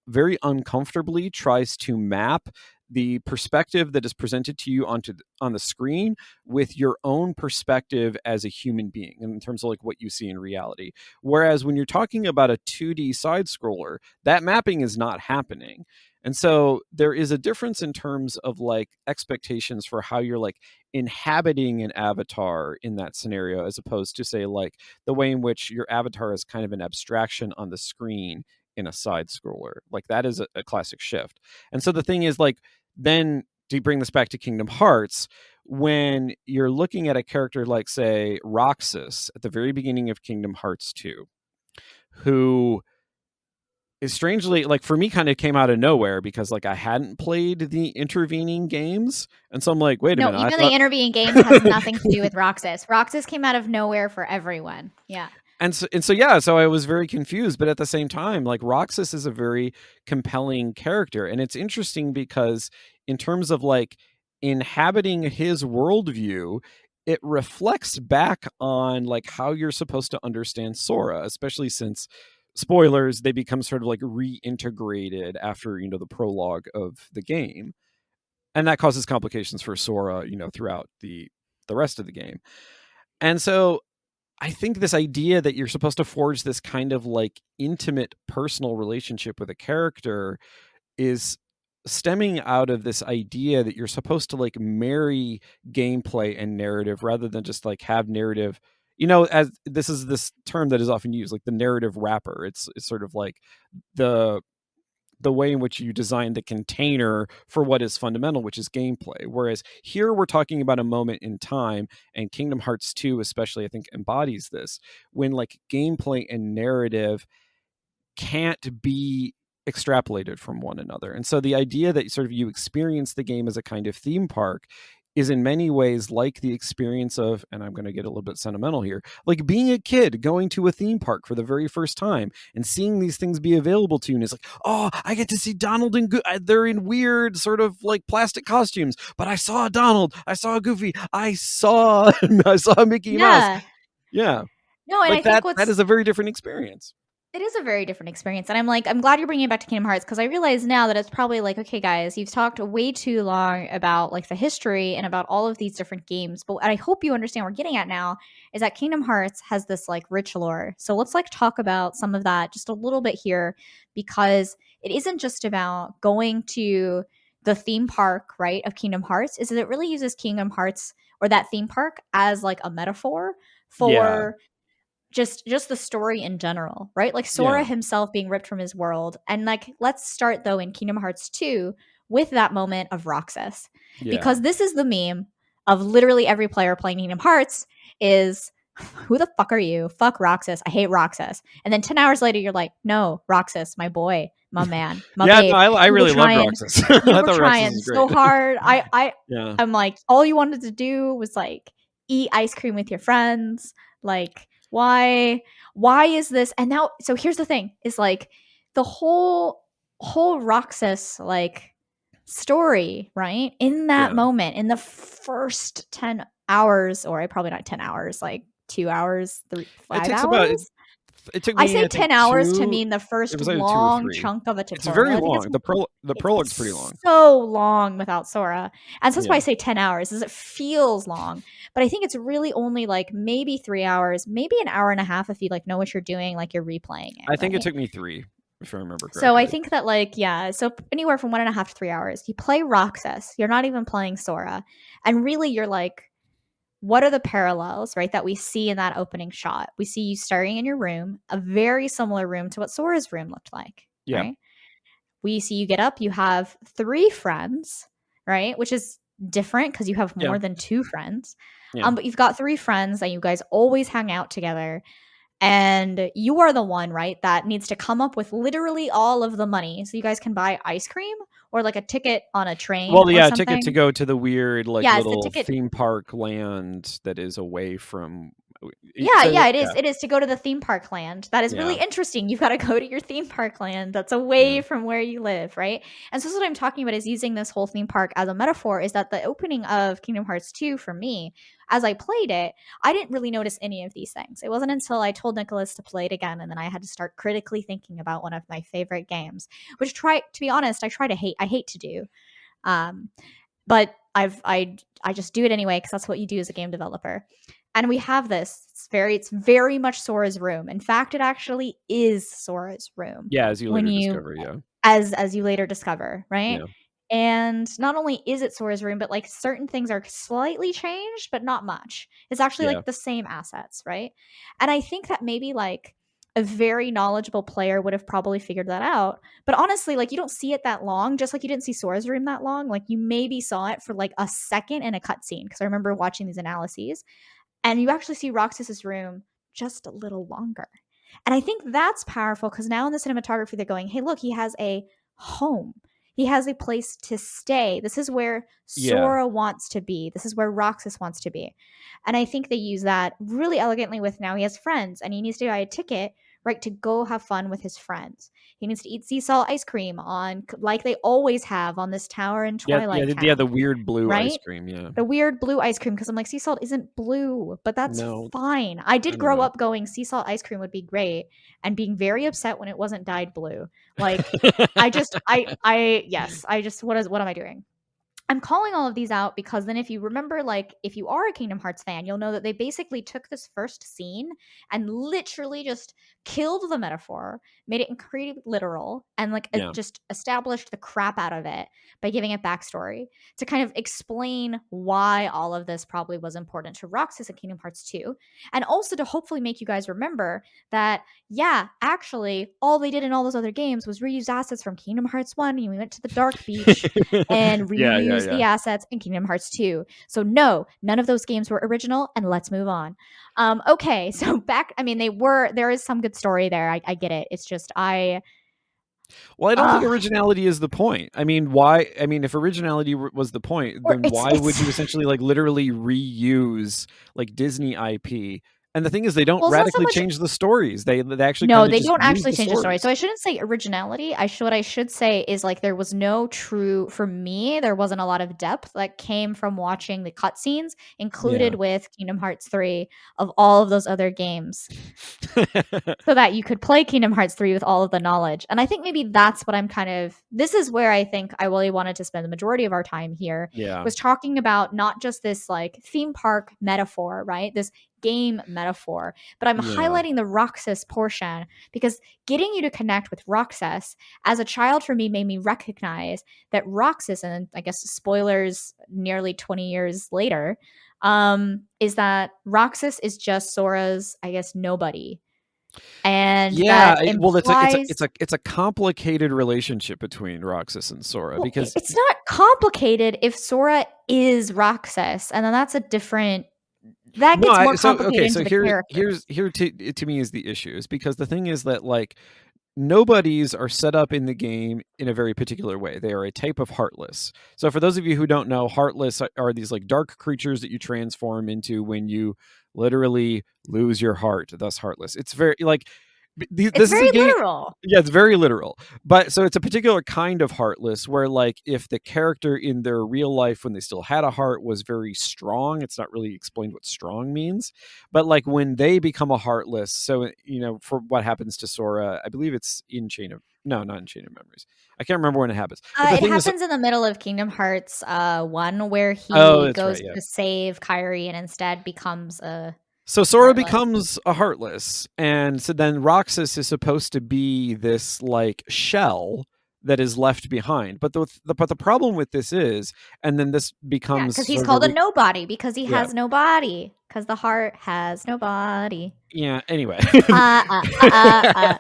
very uncomfortably tries to map the perspective that is presented to you on the screen with your own perspective as a human being in terms of like what you see in reality. Whereas when you're talking about a 2D side scroller, that mapping is not happening. And so there is a difference in terms of like expectations for how you're like inhabiting an avatar in that scenario, as opposed to say like the way in which your avatar is kind of an abstraction on the screen in a side scroller. Like that is a classic shift. And so the thing is like, then to bring this back to Kingdom Hearts, when you're looking at a character like say Roxas at the very beginning of Kingdom Hearts 2, who is strangely like for me kind of came out of nowhere because like I hadn't played the intervening games. And so I'm like, wait a No, minute, I even the thought intervening games has nothing to do with Roxas. Roxas came out of nowhere for everyone. Yeah. So I was very confused, but at the same time, like Roxas is a very compelling character, and it's interesting because in terms of like inhabiting his worldview, it reflects back on like how you're supposed to understand Sora, especially since spoilers, they become sort of like reintegrated after, the prologue of the game. And that causes complications for Sora, throughout the rest of the game. And so I think this idea that you're supposed to forge this kind of like intimate personal relationship with a character is stemming out of this idea that you're supposed to like marry gameplay and narrative rather than just like have narrative, as this is this term that is often used, like the narrative wrapper. It's sort of like the the way in which you design the container for what is fundamental, which is gameplay. Whereas here we're talking about a moment in time, and Kingdom Hearts 2 especially, I think, embodies this, when like gameplay and narrative can't be extrapolated from one another. And so the idea that sort of you experience the game as a kind of theme park is in many ways like the experience of, and I'm going to get a little bit sentimental here, like being a kid going to a theme park for the very first time and seeing these things be available to you. And it's like, oh, I get to see Donald and they're in weird sort of like plastic costumes, but I saw a Donald, I saw a Goofy, I saw a Mickey Mouse. Yeah. Yeah. No, and I Like think that is a very different experience. it is a very different experience. And I'm glad you're bringing it back to Kingdom Hearts, because I realize now that it's probably like, okay, guys, you've talked way too long about like the history and about all of these different games. But what I hope you understand what we're getting at now is that Kingdom Hearts has this like rich lore. So let's like talk about some of that just a little bit here, because it isn't just about going to the theme park, right, of Kingdom Hearts. Is that it really uses Kingdom Hearts or that theme park as like a metaphor Yeah. for just the story in general, right? Like Sora Yeah. himself being ripped from his world. And like let's start though in Kingdom Hearts 2 with that moment of Roxas. Yeah. Because this is the meme of literally every player playing Kingdom Hearts is, who the fuck are you? Fuck Roxas. I hate Roxas. And then 10 hours later you're like, "No, Roxas, my boy, my man, my Yeah, no, babe. I You were really loved trying Roxas. you I were thought Roxas trying was great. so hard. Yeah. I'm like, all you wanted to do was like eat ice cream with your friends. Like, why is this? And now, so here's the thing: is like the whole Roxas like story, right? In that Yeah. moment, in the first 10 hours, or probably not 10 hours, like 2 hours, It 5 takes about hours. it took I me, say I think, 10 hours to 2. mean the It first was either 2 or long 3. chunk of a It's tutorial. very I think long. The prologue's pretty long. it's so long without Sora. And so that's why I Yeah. say 10 hours, is it feels long. But I think it's really only like maybe 3 hours, maybe an hour and a half if you like know what you're doing, like you're replaying it, I think it right? took me 3, if I remember So I correctly. think that like, yeah, so anywhere from 1.5 to 3 hours. You play Roxas, you're not even playing Sora. And really you're like, what are the parallels, right, that we see in that opening shot? We see you starting in your room, a very similar room to what Sora's room looked like, Yeah. right? We see you get up, you have 3 friends, right? Which is different because you have Yeah. more than 2 friends. Yeah. But you've got 3 friends that you guys always hang out together. And you are the one, right, that needs to come up with literally all of the money so you guys can buy ice cream or like a ticket on a train Well, or yeah, a ticket to something. go to the weird, like, Yeah, it's the little ticket. theme park land that is away from Yeah, so yeah, it is. yeah. It is to go to the theme park land. That is really Yeah. interesting. You've got to go to your theme park land that's Yeah. away from where you live, right? And so that's what I'm talking about, is using this whole theme park as a metaphor. Is that the opening of Kingdom Hearts 2 for me, as I played it, I didn't really notice any of these things. It wasn't until I told Nicholas to play it again, and then I had to start critically thinking about one of my favorite games, which to be honest, I hate to do. Um, but I just do it anyway because that's what you do as a game developer. And we have this. It's very much Sora's room. In fact, it actually is Sora's room Yeah, as you when later you discover, yeah. as you later discover, right? Yeah. And not only is it Sora's room, but like certain things are slightly changed, but not much. It's actually Yeah. like the same assets, right? And I think that maybe like a very knowledgeable player would have probably figured that out. But honestly, like you don't see it that long, just like you didn't see Sora's room that long. Like you maybe saw it for like a second in a cutscene, because I remember watching these analyses, and you actually see Roxas's room just a little longer. And I think that's powerful because now in the cinematography, they're going, hey, look, he has a home. He has a place to stay. This is where Yeah. Sora wants to be. This is where Roxas wants to be. And I think they use that really elegantly with now he has friends and he needs to buy a ticket, right, to go have fun with his friends. He needs to eat sea salt ice cream on like they always have on this tower in Yeah, yeah, Twilight yeah, Town, the weird blue ice right? cream, yeah. The weird blue ice cream because I'm like sea salt isn't blue, but that's No, fine. I I did grow know. up going sea salt ice cream would be great and being very upset when it wasn't dyed blue. Like I yes, I just what am I doing? I'm calling all of these out because then if you remember, like, if you are a Kingdom Hearts fan, you'll know that they basically took this first scene and literally just killed the metaphor, made it incredibly literal, and like Yeah. just established the crap out of it by giving it backstory to kind of explain why all of this probably was important to Roxas in Kingdom Hearts 2. And also to hopefully make you guys remember that, yeah, actually, all they did in all those other games was reuse assets from Kingdom Hearts 1. And we went to the Dark Beach and Yeah, yeah, reuse yeah. the assets in Kingdom Hearts 2. So no, none of those games were original, and let's move on. Okay, so back. I mean, they were. There is some good story there. I get it. It's just Well, I don't think uh, originality is the point. I mean, why? I mean, if originality was the point, or then it's why would you essentially like literally reuse like Disney IP? And the thing is, they don't well, it's not so radically much. change the stories. They actually No, kind of they just don't use actually the change the story. So stories. I shouldn't say originality. What I should say is like there was no true for me, there wasn't a lot of depth that came from watching the cutscenes included Yeah. with Kingdom Hearts 3 of all of those other games. So that you could play Kingdom Hearts 3 with all of the knowledge. And I think maybe that's what I'm kind of this is where I think I really wanted to spend the majority of our time here Yeah. was talking about not just this like theme park metaphor, right? This game metaphor, but I'm Yeah. highlighting the Roxas portion because getting you to connect with Roxas as a child for me made me recognize that Roxas, and I guess spoilers nearly 20 years later, is that Roxas is just Sora's, I guess, nobody, and Yeah, that well, implies it's a complicated relationship between Roxas and Sora well, because it's not complicated if Sora is Roxas, and then that's a different that no, gets more so complicated okay, into so the character. here to me is the issue is because the thing is that like nobodies are set up in the game in a very particular way. They are a type of heartless. So for those of you who don't know, heartless are these like dark creatures that you transform into when you literally lose your heart, thus heartless. It's very like It's this is a very game. literal. Yeah, it's very literal. But so it's a particular kind of heartless where like if the character in their real life when they still had a heart was very strong, it's not really explained what strong means. But like when they become a heartless, so you know, for what happens to Sora, I believe it's in Chain of no, not in Chain of Memories. I can't remember when it happens. But the It thing is happens in the middle of Kingdom Hearts 1 where oh, he that's goes right, yeah. to save Kyrie and instead becomes a So Sora heartless. becomes a heartless, and so then Roxas is supposed to be this like shell that is left behind. But the problem with this is, and then this Yeah, becomes because he's sort of a called a nobody because he yeah has no body. Because the heart has no body. yeah. Anyway, Uh, uh, uh,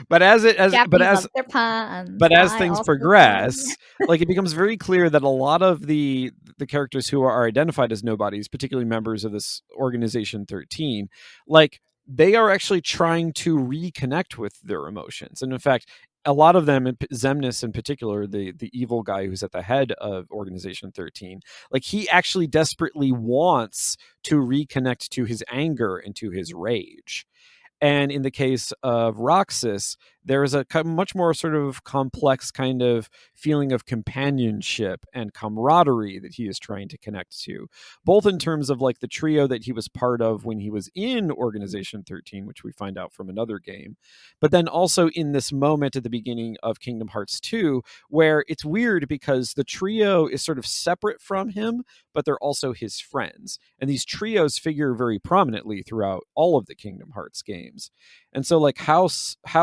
but as it as Japanese love their puns. but as I things also do. progress, like it becomes very clear that a lot of the characters who are identified as nobodies, particularly members of this organization 13, like they are actually trying to reconnect with their emotions. And in fact, a lot of them, Zemnis in particular, the evil guy who's at the head of Organization 13, like he actually desperately wants to reconnect to his anger and to his rage. And in the case of Roxas, there is a much more sort of complex kind of feeling of companionship and camaraderie that he is trying to connect to, both in terms of like the trio that he was part of when he was in Organization 13, which we find out from another game, but then also in this moment at the beginning of Kingdom Hearts 2, where it's weird because the trio is sort of separate from him, but they're also his friends. And these trios figure very prominently throughout all of the Kingdom Hearts games. And so like how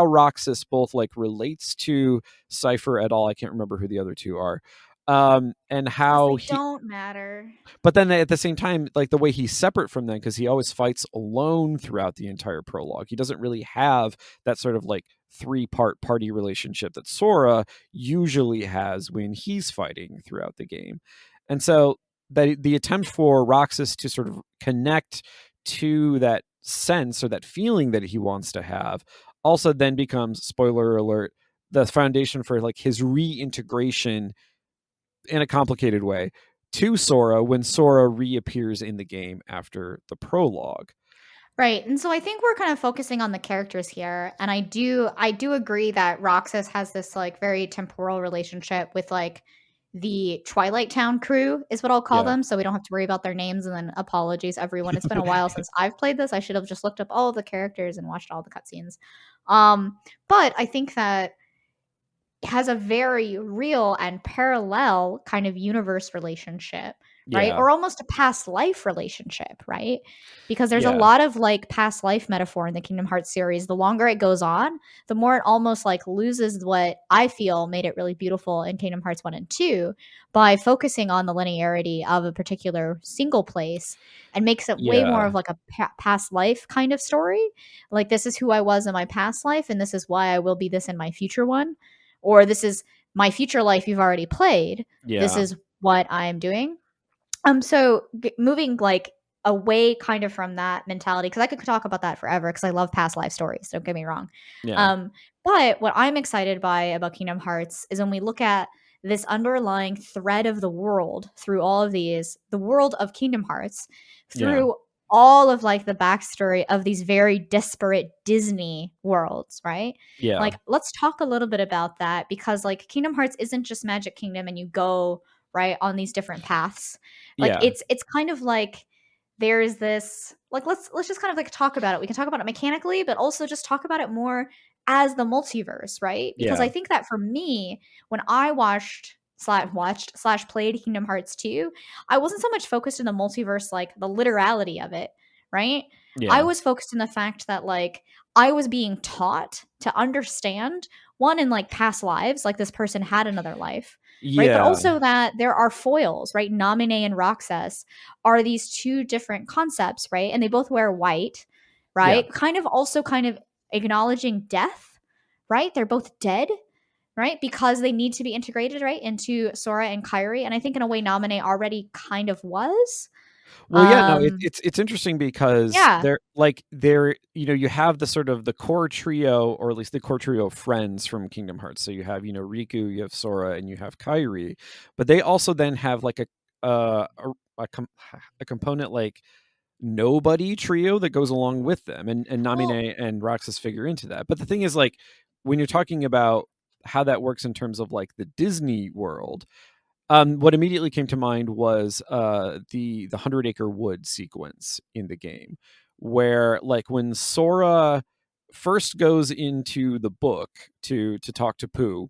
Roxas both like relates to Cypher et al. I can't remember who the other two are. And Because how they he don't matter. but then at the same time, like the way he's separate from them because he always fights alone throughout the entire prologue. He doesn't really have that sort of like three-part party relationship that Sora usually has when he's fighting throughout the game. And so the attempt for Roxas to sort of connect to that sense or that feeling that he wants to have also then becomes, spoiler alert, the foundation for like his reintegration in a complicated way to Sora when Sora reappears in the game after the prologue. Right. And so I think we're kind of focusing on the characters here. And I do agree that Roxas has this like very temporal relationship with like the Twilight Town crew is what I'll call Yeah. them. So we don't have to worry about their names. And then apologies, everyone. It's been a while since I've played this. I should have just looked up all of the characters and watched all the cutscenes. But I think that has a very real and parallel kind of universe relationship, right? Yeah. Or almost a past life relationship, right? Because there's a Yeah. lot of like past life metaphor in the Kingdom Hearts series. The longer it goes on, the more it almost like loses what I feel made it really beautiful in Kingdom Hearts 1 and 2 by focusing on the linearity of a particular single place and makes it way more Yeah. of like a past life kind of story. Like, this is who I was in my past life, and this is why I will be this in my future one, or this is my future life you've already played. This Yeah. is what I am doing. So moving like away kind of from that mentality, because I could talk about that forever because I love past life stories. Don't get me wrong. Yeah. Um, but what I'm excited by about Kingdom Hearts is when we look at this underlying thread of the world through all of these, the world of Kingdom Hearts, Yeah. through all of like the backstory of these very disparate Disney worlds, right? Yeah. Like, let's talk a little bit about that, because like Kingdom Hearts isn't just Magic Kingdom and you go right on these different paths. Like, Yeah. it's kind of like there's this like, let's just kind of like talk about it. We can talk about it mechanically, but also just talk about it more as the multiverse, right? Because Yeah. I think that for me, when I watched slash played Kingdom Hearts 2, I wasn't so much focused in the multiverse, like the literality of it, right? I Yeah. was focused in the fact that like I was being taught to understand one in like past lives, like this person had another life, right? But Yeah. also that there are foils, right? Namine and Roxas are these two different concepts, right? And they both wear white, Yeah. right? Kind of also kind of acknowledging death, right? They're both dead, right? Because they need to be integrated, right, into Sora and Kairi. And I think in a way Namine already kind of was. Well, yeah, no, Um, it's interesting because yeah. you have the sort of the core trio, or at least the core trio of friends from Kingdom Hearts. So you have, Riku, you have Sora, and you have Kairi, but they also then have like a component like nobody trio that goes along with them, and Well, Namine and Roxas figure into that. But the thing is, like, when you're talking about how that works in terms of like the Disney world, what immediately came to mind was the 100 Acre Wood sequence in the game, where like when Sora first goes into the book to talk to Pooh,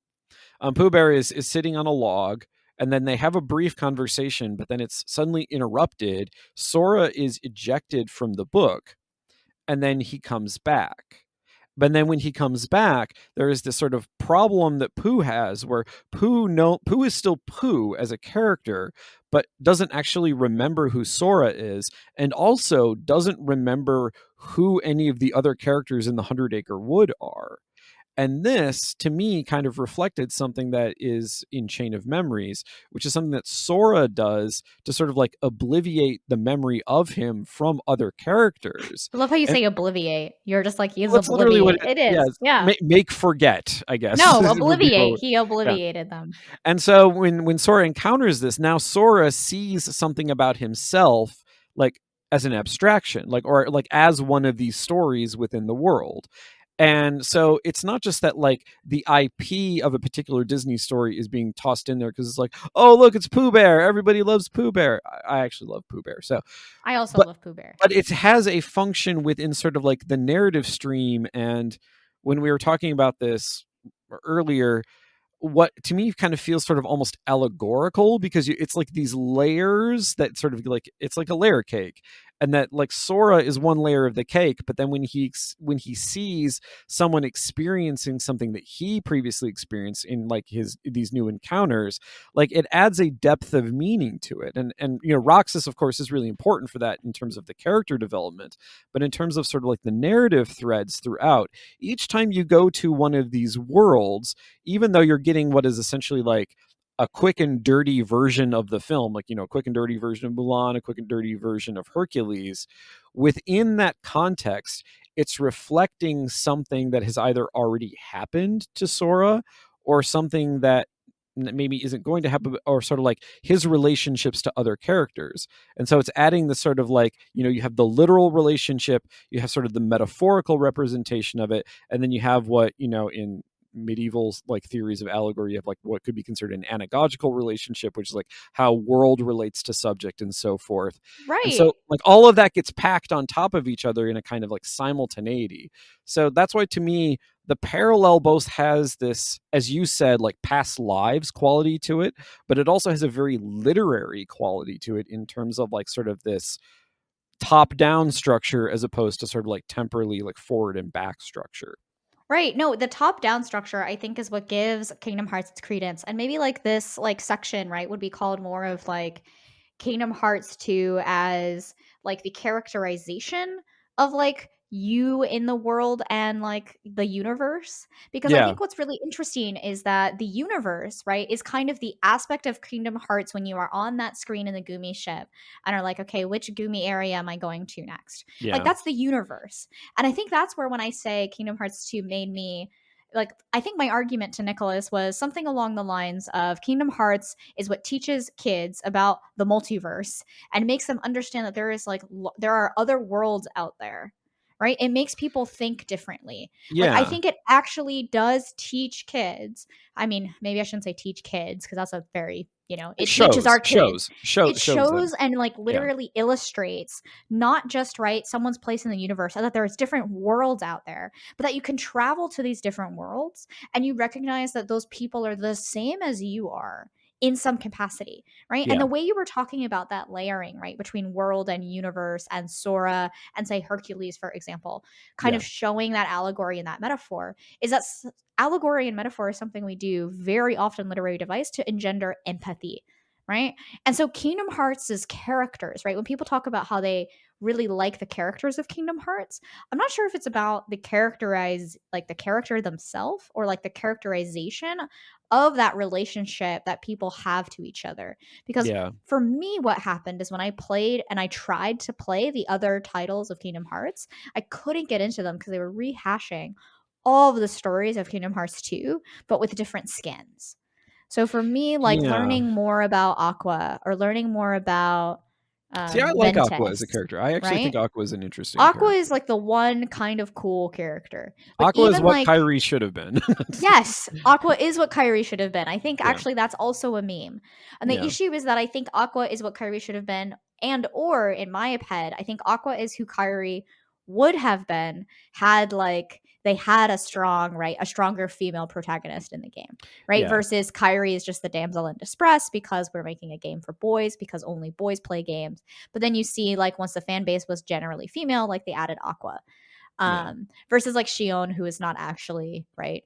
Pooh Bear is sitting on a log, and then they have a brief conversation, but then it's suddenly interrupted. Sora is ejected from the book, and then he comes back. But then when he comes back, there is this sort of problem that Pooh has, where Pooh is still Pooh as a character, but doesn't actually remember who Sora is, and also doesn't remember who any of the other characters in the 100 Acre Wood are. And this, to me, kind of reflected something that is in Chain of Memories, which is something that Sora does to sort of like obliviate the memory of him from other characters. I love how you And say obliviate. You're just like, he's that's literally what obliviate. It yeah, is. Yeah. make forget, I guess, No, would be obliviate. more. He Yeah. obliviated them. And so when Sora encounters this, now Sora sees something about himself, like as an abstraction, like, or like as one of these stories within the world. And so it's not just that like the IP of a particular Disney story is being tossed in there because it's like, oh look, it's Pooh Bear. Everybody loves Pooh Bear. I actually love Pooh Bear. So, I also but love Pooh Bear. but it has a function within sort of like the narrative stream. And when we were talking about this earlier, what to me kind of feels sort of almost allegorical, because it's like these layers that sort of like, it's like a layer cake, and that like Sora is one layer of the cake, but then when he sees someone experiencing something that he previously experienced in like his these new encounters, like it adds a depth of meaning to it. And Roxas, of course, is really important for that in terms of the character development, but in terms of sort of like the narrative threads throughout, each time you go to one of these worlds, even though you're getting what is essentially like a quick and dirty version of the film, like, a quick and dirty version of Mulan, a quick and dirty version of Hercules, within that context, it's reflecting something that has either already happened to Sora or something that maybe isn't going to happen, or sort of like his relationships to other characters. And so it's adding the sort of like, you have the literal relationship, you have sort of the metaphorical representation of it, and then you have what, in medieval like theories of allegory, you have like what could be considered an anagogical relationship, which is like how world relates to subject and so forth. And Right. so like all of that gets packed on top of each other in a kind of like simultaneity. So that's why, to me, the parallel both has this, as you said, like past lives quality to it, but it also has a very literary quality to it in terms of like sort of this top down structure as opposed to sort of like temporally like forward and back structure. Right. No, the top down structure I think is what gives Kingdom Hearts its credence. And maybe like this like section, right, would be called more of like Kingdom Hearts 2 as like the characterization of like you in the world and like the universe, because I Yeah. think what's really interesting is that the universe, right, is kind of the aspect of Kingdom Hearts when you are on that screen in the Gumi ship and are like, okay, which Gumi area am I going to next? Like Yeah. that's the universe. And I think that's where when I say Kingdom Hearts 2 made me like, I think my argument to Nicholas was something along the lines of Kingdom Hearts is what teaches kids about the multiverse and makes them understand that there is like there are other worlds out there, right? It makes people think differently. Like I Yeah. think it actually does teach kids. I mean, maybe I shouldn't say teach kids because that's a very, It it teaches our kids. It shows them. shows and like Yeah. literally illustrates not just, right, someone's place in the universe, and that there's different worlds out there, but that you can travel to these different worlds and you recognize that those people are the same as you are in some capacity, right? And Yeah. the way you were talking about that layering, right, between world and universe and Sora and say Hercules, for example, kind Yeah. of showing that allegory and that metaphor is that allegory and metaphor is something we do very often, literary device, to engender empathy, right? And so Kingdom Hearts' characters, right? When people talk about how they really like the characters of Kingdom Hearts, I'm not sure if it's about the like the character themselves or like the characterization of that relationship that people have to each other. Because Yeah. for me, what happened is when I played and I tried to play the other titles of Kingdom Hearts, I couldn't get into them because they were rehashing all of the stories of Kingdom Hearts 2, but with different skins. So for me, like Yeah. learning more about Aqua or learning more about See, I like Aqua as Ventus, a character. I actually right? think Aqua is an interesting Aqua character. is like the one kind of cool character. But Aqua is even what like, Kyrie should have been. yes, Aqua is what Kyrie should have been. I think Yeah. actually that's also a meme. And the Yeah. issue is that I think Aqua is what Kyrie should have been, and or in my head, I think Aqua is who Kyrie would have been had like they had a strong, right, a stronger female protagonist in the game, right? Yeah. Versus Kyrie is just the damsel in distress because we're making a game for boys because only boys play games. But then you see like once the fan base was generally female, like they added Aqua. Yeah. Versus like Shion, who is not actually, right,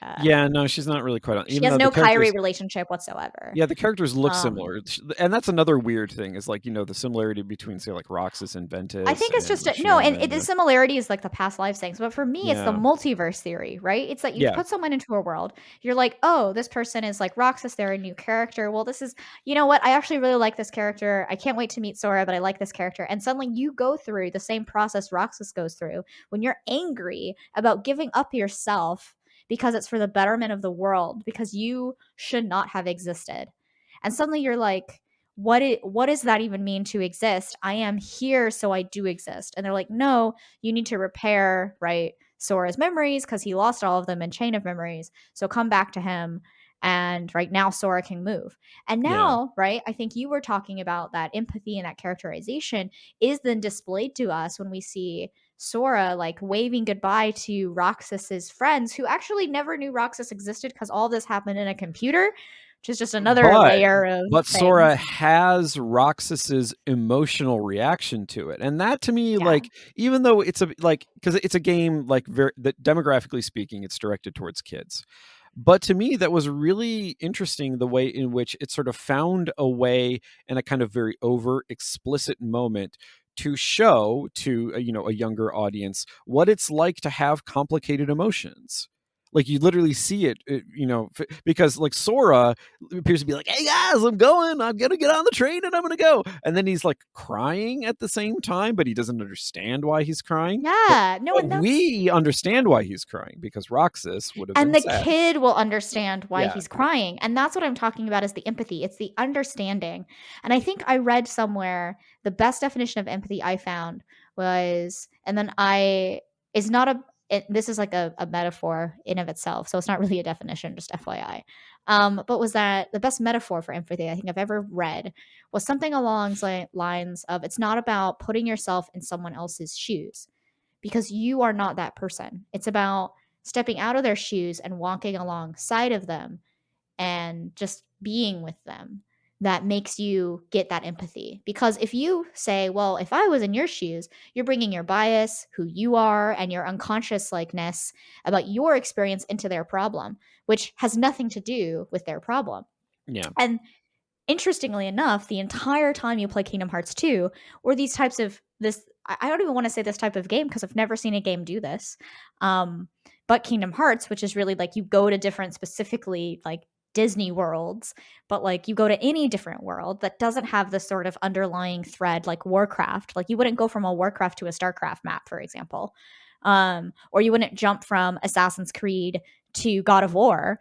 uh, Yeah, no, she's not really quite on, she even has though the no Kyrie characters. relationship whatsoever. Yeah, the characters look Um, similar, and that's another weird thing is like, the similarity between, say, like Roxas and I Ventus think it's and just like no, and Shiona and the the. similarity is like the past life things. But for me, it's the Yeah. multiverse theory, right? It's that you Yeah. put someone into a world. You're like, oh, this person is like Roxas. They're a new character. Well, this is, you know what? I actually really like this character. I can't wait to meet Sora, but I like this character. And suddenly you go through the same process Roxas goes through when you're angry about giving up yourself because it's for the betterment of the world, because you should not have existed. And suddenly you're like, what does that even mean to exist? I am here, so I do exist. And they're like, no, you need to repair, right, Sora's memories because he lost all of them in Chain of Memories. So come back to him. And right now, Sora can move. And Yeah. now, right, I think you were talking about that empathy and that characterization is then displayed to us when we see Sora like waving goodbye to Roxas's friends who actually never knew Roxas existed because all this happened in a computer, which is just another But layer of but Sora things. has Roxas's emotional reaction to it. And that to me, Yeah. like, even though it's a like, because it's a game like very that demographically speaking, it's directed towards kids. But to me, that was really interesting the way in which it sort of found a way in a kind of very overt, explicit moment to show to a younger audience what it's like to have complicated emotions. Like you literally see it, because like Sora appears to be like, "Hey guys, I'm gonna get on the train and I'm gonna go," and then he's like crying at the same time, but he doesn't understand why he's crying. But, Yeah, no, but and that's we understand why he's crying because Roxas would have and been the sad. kid will understand why Yeah, he's crying. And that's what I'm talking about is the empathy. It's the understanding. And I think I read somewhere the best definition of empathy I found was, and then I is not a this is like a metaphor in of itself. So it's not really a definition, just FYI. But was that the best metaphor for empathy I think I've ever read was something along lines of it's not about putting yourself in someone else's shoes because you are not that person. It's about stepping out of their shoes and walking alongside of them and just being with them that makes you get that empathy. Because if you say, well, if I was in your shoes, you're bringing your bias, who you are, and your unconscious likeness about your experience into their problem, which has nothing to do with their problem. yeah, And interestingly enough, the entire time you play Kingdom Hearts 2, or these types of this, I don't even want to say this type of game because I've never seen a game do this. But Kingdom Hearts, which is really like you go to different specifically like Disney worlds, but like you go to any different world that doesn't have this sort of underlying thread like Warcraft. Like you wouldn't go from a Warcraft to a StarCraft map, for example. Or you wouldn't jump from Assassin's Creed to God of War,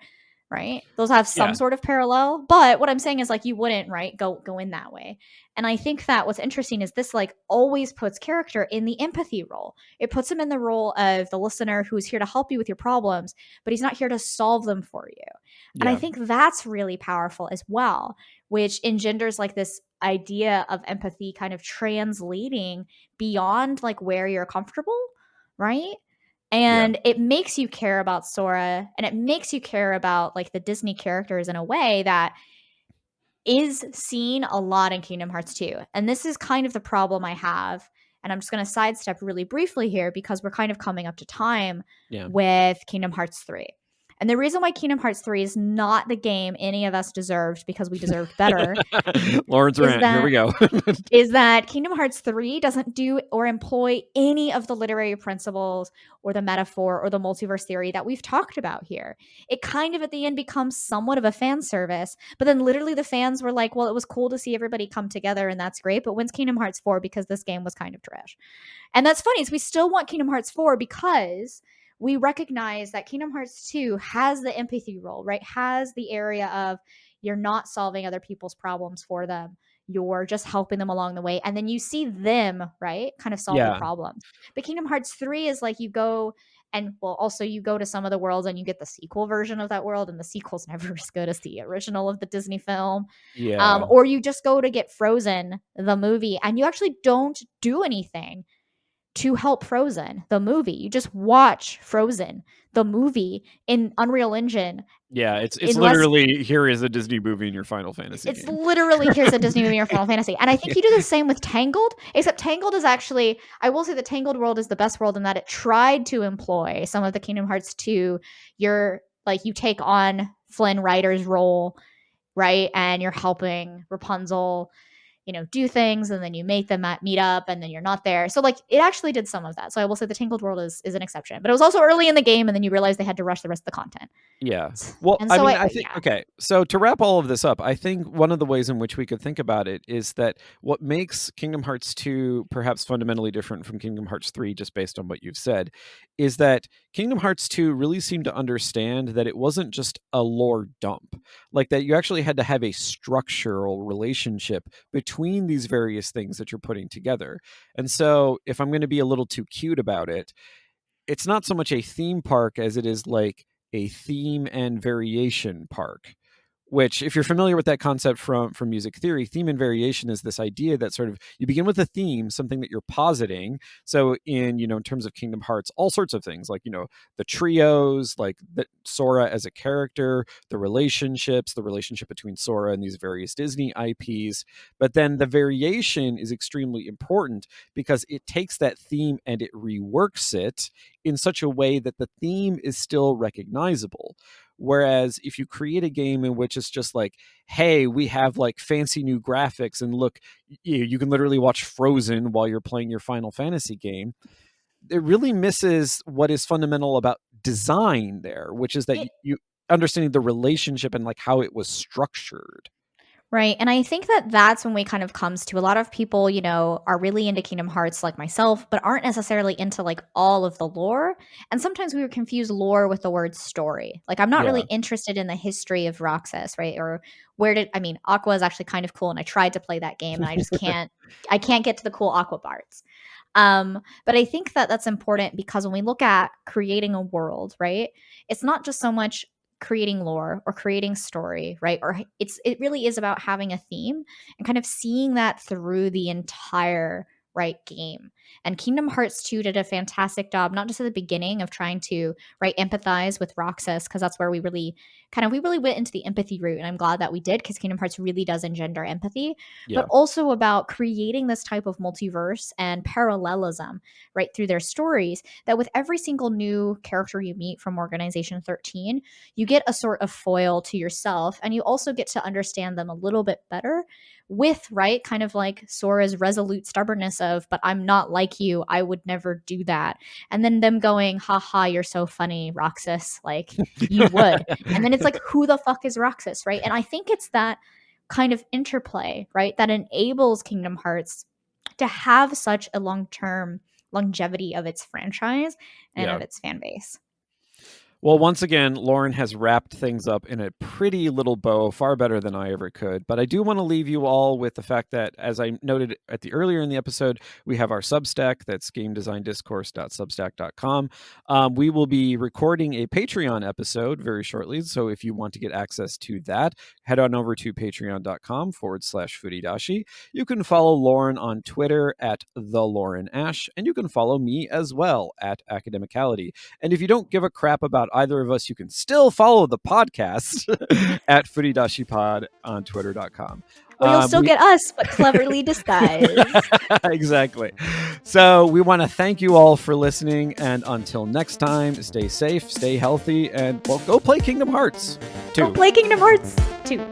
right? Those have some yeah, sort of parallel, but what I'm saying is like you wouldn't, right, go in that way. And I think that what's interesting is this like always puts character in the empathy role. It puts him in the role of the listener who's here to help you with your problems, but he's not here to solve them for you. And I yeah, think that's really powerful as well, which engenders like this idea of empathy kind of translating beyond like where you're comfortable, right? yeah, And it makes you care about Sora and it makes you care about like the Disney characters in a way that is seen a lot in Kingdom Hearts 2. And this is kind of the problem I have. And I'm just going to sidestep really briefly here because we're kind of coming up to time yeah. with Kingdom Hearts 3. And the reason why Kingdom Hearts 3 is not the game any of us deserved because we deserved better Lawrence is rant. Here we that go. is that Kingdom Hearts 3 doesn't do or employ any of the literary principles or the metaphor or the multiverse theory that we've talked about here. It kind of at the end becomes somewhat of a fan service, but then literally the fans were like, well, it was cool to see everybody come together and that's great, but when's Kingdom Hearts 4 because this game was kind of trash. And that's funny is we still want Kingdom Hearts 4 because we recognize that Kingdom Hearts 2 has the empathy role, right? Has the area of you're not solving other people's problems for them. You're just helping them along the way. And then you see them, right, kind of solve the Yeah, problems. But Kingdom Hearts 3 is like you go and well, also you go to some of the worlds and you get the sequel version of that world, and the sequel's never as good as the original of the Disney film. yeah, Or you just go to get Frozen, the movie, and you actually don't do anything to help Frozen, the movie. You just watch Frozen, the movie in Unreal Engine yeah. It's in less literally here is a Disney movie in your Final Fantasy it's game. literally here's a Disney movie or Final Fantasy. And I think you do the same with Tangled, except Tangled is actually, I will say the Tangled world is the best world in that it tried to employ some of the Kingdom Hearts 2. You're like, you take on Flynn Rider's role, right? And you're helping Rapunzel, do things, and then you make them meet up, and then you're not there. So like it actually did some of that. So I will say the Tangled world is an exception, but it was also early in the game, and then you realize they had to rush the rest of the content. Yeah. Well, And I so mean, I think, yeah. okay. So to wrap all of this up, I think one of the ways in which we could think about it is that what makes Kingdom Hearts 2 perhaps fundamentally different from Kingdom Hearts 3, just based on what you've said, is that Kingdom Hearts 2 really seemed to understand that it wasn't just a lore dump, like that you actually had to have a structural relationship between these various things that you're putting together. And so if I'm going to be a little too cute about it, it's not so much a theme park as it is like a theme and variation park, which if you're familiar with that concept from music theory, theme and variation is this idea that sort of you begin with a theme, something that you're positing. So in terms of Kingdom Hearts, all sorts of things like the trios, like the Sora as a character, the relationships, the relationship between Sora and these various Disney IPs. But then the variation is extremely important because it takes that theme and it reworks it in such a way that the theme is still recognizable. Whereas if you create a game in which it's just like, hey, we have like fancy new graphics and look, you can literally watch Frozen while you're playing your Final Fantasy game. it really misses what is fundamental about design there, which is that you understanding the relationship and like how it was structured. Right. And I think that that's when we kind of comes to a lot of people, are really into Kingdom Hearts like myself, but aren't necessarily into like all of the lore. And sometimes we would confuse lore with the word story. Like I'm not really interested in the history of Roxas, right? Or Aqua is actually kind of cool. And I tried to play that game and I just I can't get to the cool Aqua parts. But I think that that's important because when we look at creating a world, right, it's not just so much creating lore or creating story, right? Or it really is about having a theme and kind of seeing that through the entire game. And Kingdom Hearts 2 did a fantastic job, not just at the beginning of trying to empathize with Roxas, because that's where we really went into the empathy route, and I'm glad that we did, because Kingdom Hearts really does engender empathy, but also about creating this type of multiverse and parallelism right through their stories, that with every single new character you meet from Organization 13, you get a sort of foil to yourself, and you also get to understand them a little bit better with, kind of like Sora's resolute stubbornness of, but I'm not like you, I would never do that. And then them going, haha, you're so funny, Roxas, like you would. And then it's like, who the fuck is Roxas, right? And I think it's that kind of interplay, right, that enables Kingdom Hearts to have such a long-term longevity of its franchise and of its fan base. Well, once again, Lauren has wrapped things up in a pretty little bow, far better than I ever could. But I do want to leave you all with the fact that, as I noted at the earlier in the episode, we have our Substack. That's gamedesigndiscourse.substack.com. We will be recording a Patreon episode very shortly. So if you want to get access to that, head on over to patreon.com/Furidashi. You can follow Lauren on Twitter at @TheLaurenAsh, and you can follow me as well at Academicality. And if you don't give a crap about either of us, you can still follow the podcast at FootyDashiPod on Twitter.com. Or you'll still get us, but cleverly disguised. Exactly. So we want to thank you all for listening. And until next time, stay safe, stay healthy, and go play Kingdom Hearts 2. Go play Kingdom Hearts 2.